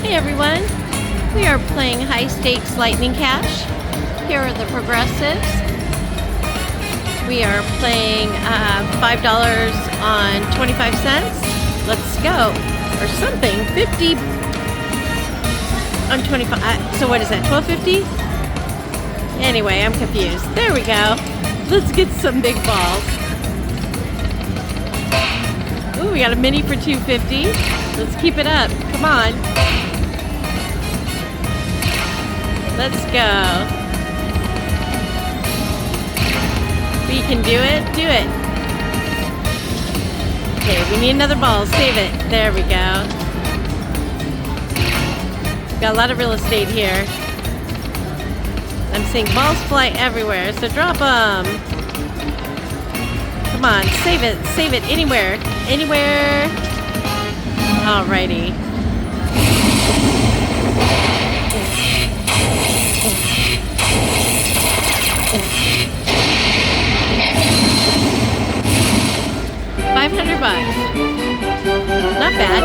Hey everyone, we are playing High Stakes Lightning Cash. Here are the progressives. We are playing $5 on 25 cents. Let's go. Or something. 50 on 25. So what is that, $12.50? Anyway, I'm confused. There we go. Let's get some big balls. Ooh, we got a mini for $2.50. Let's keep it up. Come on. Let's go. We can do it. Do it. Okay, we need another ball. Save it. There we go. Got a lot of real estate here. I'm seeing balls fly everywhere, so drop them. Come on, save it. Save it anywhere. Anywhere. Alrighty. $500. Not bad.